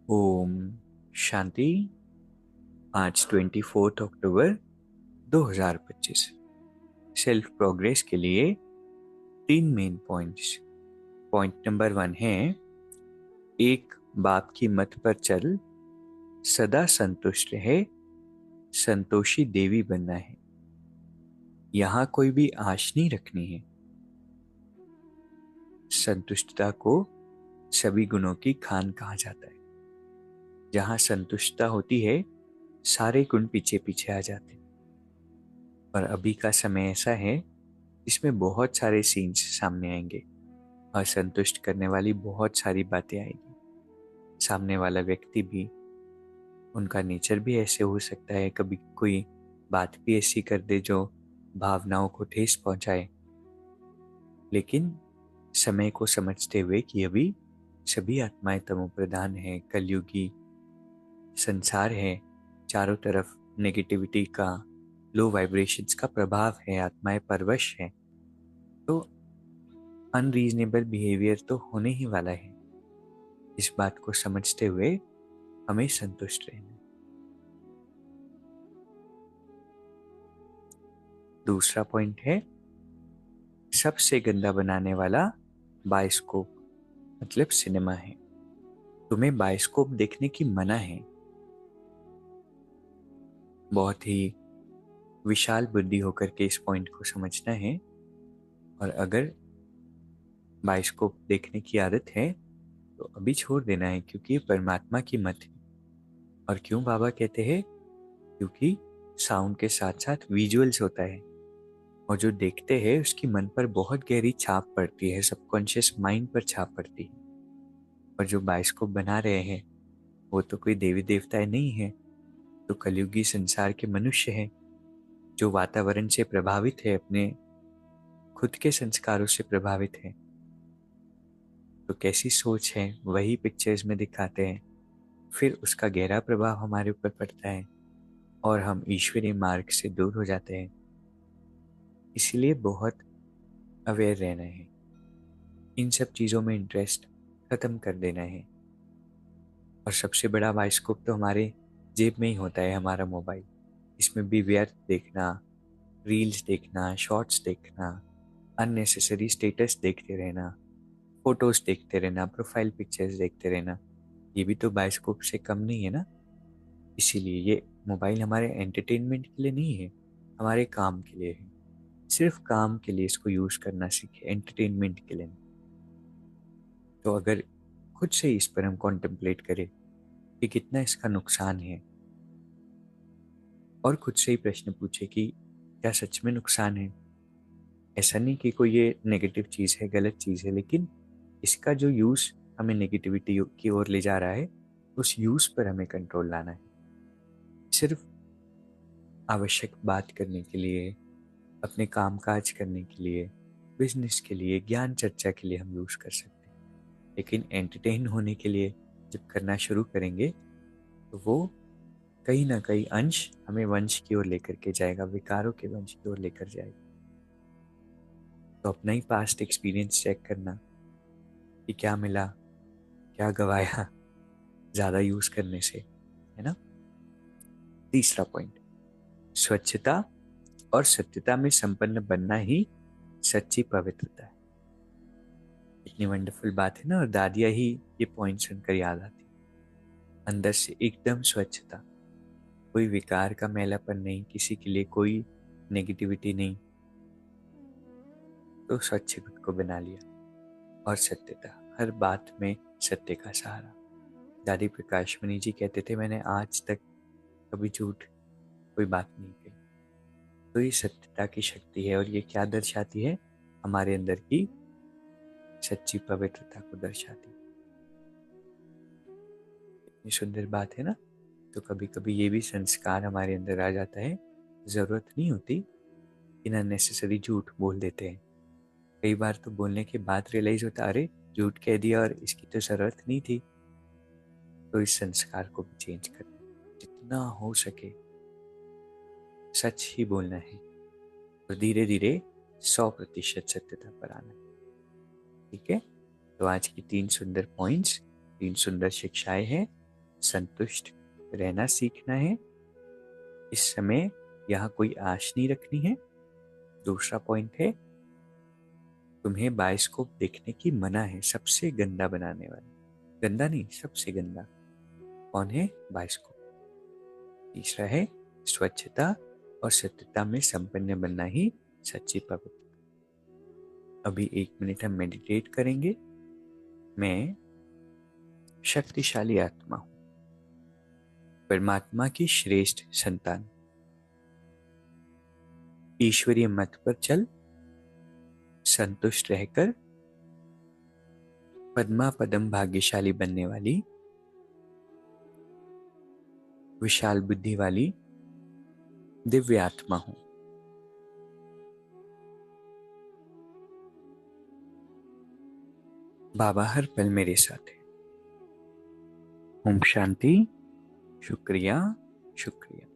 ओम शांति। आज 24 अक्टूबर 2025। Self progress के लिए 3 मेन पॉइंट्स। पॉइंट नंबर 1 है, एक बाप की मत पर चल, सदा संतुष्ट रहे, संतोषी देवी बनना है। यहाँ कोई भी आश नहीं रखनी है। संतुष्टता को सभी गुणों की खान कहा जाता है। जहाँ संतुष्टता होती है, सारे गुण पीछे पीछे आ जाते हैं। और अभी का समय ऐसा है, इसमें बहुत सारे सीन्स सामने आएंगे। असंतुष्ट करने वाली बहुत सारी बातें आएगी। सामने वाला व्यक्ति भी, उनका नेचर भी ऐसे हो सकता है, कभी कोई बात भी ऐसी कर दे जो भावनाओं को ठेस पहुंचाए। लेकिन समय को समझते हुए कि अभी सभी आत्माएं तमो प्रधान है, कलयुगी संसार है, चारों तरफ नेगेटिविटी का, लो वाइब्रेशंस का प्रभाव है, आत्माएं परवश है, तो अनरीजनेबल बिहेवियर तो होने ही वाला है। इस बात को समझते हुए हमें संतुष्ट रहना है। दूसरा पॉइंट है, सबसे गंदा बनाने वाला बायोस्कोप मतलब सिनेमा है। तुम्हें बायोस्कोप देखने की मना है। बहुत ही विशाल बुद्धि होकर के इस पॉइंट को समझना है। और अगर बायोस्कोप देखने की आदत है तो अभी छोड़ देना है, क्योंकि ये परमात्मा की मत है। और क्यों बाबा कहते हैं? क्योंकि साउंड के साथ साथ विजुअल्स होता है, और जो देखते हैं उसकी मन पर बहुत गहरी छाप पड़ती है, सबकॉन्शियस माइंड पर छाप पड़ती है। और जो बायोस्कोप बना रहे हैं वो तो कोई देवी देवताएं नहीं है, तो कलयुगी संसार के मनुष्य हैं, जो वातावरण से प्रभावित है, अपने खुद के संस्कारों से प्रभावित है। तो कैसी सोच है वही पिक्चर्स में दिखाते हैं, फिर उसका गहरा प्रभाव हमारे ऊपर पड़ता है और हम ईश्वरीय मार्ग से दूर हो जाते हैं। इसीलिए बहुत अवेयर रहना है, इन सब चीज़ों में इंटरेस्ट खत्म कर देना है। और सबसे बड़ा बायोस्कोप तो हमारे जेब में ही होता है, हमारा मोबाइल। इसमें भी व्यर्थ देखना, रील्स देखना, शॉर्ट्स देखना, अननेसेसरी स्टेटस देखते रहना, फोटोज देखते रहना, प्रोफाइल पिक्चर्स देखते रहना, ये भी तो बायोस्कोप से कम नहीं है ना। इसीलिए ये मोबाइल हमारे एंटरटेनमेंट के लिए नहीं है, हमारे काम के लिए है। सिर्फ काम के लिए इसको यूज़ करना सीखे, एंटरटेनमेंट के लिए नहीं। तो अगर खुद से इस पर हम कॉन्टेम्पलेट करें कि कितना इसका नुकसान है, और खुद से ही प्रश्न पूछे कि क्या सच में नुकसान है। ऐसा नहीं कि कोई ये नेगेटिव चीज़ है, गलत चीज़ है, लेकिन इसका जो यूज़ हमें नेगेटिविटी की ओर ले जा रहा है, उस यूज़ पर हमें कंट्रोल लाना है। सिर्फ आवश्यक बात करने के लिए, अपने काम काज करने के लिए, बिजनेस के लिए, ज्ञान चर्चा के लिए हम यूज़ कर सकते हैं। लेकिन एंटरटेन होने के लिए जब करना शुरू करेंगे तो वो कहीं ना कहीं अंश हमें वंश की ओर लेकर के जाएगा, विकारों के वंश की ओर लेकर जाएगा। तो अपना ही पास्ट एक्सपीरियंस चेक करना कि क्या मिला, क्या गवाया ज़्यादा यूज़ करने से, है ना। तीसरा पॉइंट, स्वच्छता और सत्यता में संपन्न बनना ही सच्ची पवित्रता है। इतनी वंडरफुल बात है ना, और दादिया ही ये पॉइंट सुनकर याद आती। अंदर से एकदम स्वच्छता, कोई विकार का मैलापन नहीं, किसी के लिए कोई नेगेटिविटी नहीं, तो स्वच्छ खुद को बना लिया। और सत्यता, हर बात में सत्य का सहारा। दादी प्रकाश मणि जी कहते थे, मैंने आज तक कभी झूठ कोई बात नहीं कही। तो ये सत्यता की शक्ति है, और ये क्या दर्शाती है? हमारे अंदर की सच्ची पवित्रता को दर्शाती है। इतनी सुंदर बात है ना। तो कभी कभी ये भी संस्कार हमारे अंदर आ जाता है, ज़रूरत नहीं होती, इन अननेसेसरी झूठ बोल देते हैं। कई बार तो बोलने के बाद रियलाइज होता, अरे झूठ कह दिया और इसकी तो ज़रूरत नहीं थी। तो इस संस्कार को भी चेंज करना, जितना हो सके सच ही बोलना है, और धीरे धीरे 100% सत्यता पर आना है। ठीक है। तो आज की 3 सुंदर पॉइंट्स, 3 सुंदर शिक्षाएं हैं। संतुष्ट रहना सीखना है। इस समय यहाँ कोई आश नहीं रखनी है। दूसरा पॉइंट है, तुम्हें बायोस्कोप देखने की मना है। सबसे गंदा बनाने वाला, गंदा नहीं, सबसे गंदा कौन है? बायोस्कोप। तीसरा है, स्वच्छता और सत्यता में संपन्न बनना ही सच्ची पवित्र। अभी 1 मिनट हम मेडिटेट करेंगे। मैं शक्तिशाली आत्मा हूं, परमात्मा की श्रेष्ठ संतान। ईश्वरीय मत पर चल, संतुष्ट रहकर पद्मा पदम भाग्यशाली बनने वाली, विशाल बुद्धि वाली दिव्य आत्मा हूं। बाबा हर पल मेरे साथ है। ओम शांति। शुक्रिया, शुक्रिया।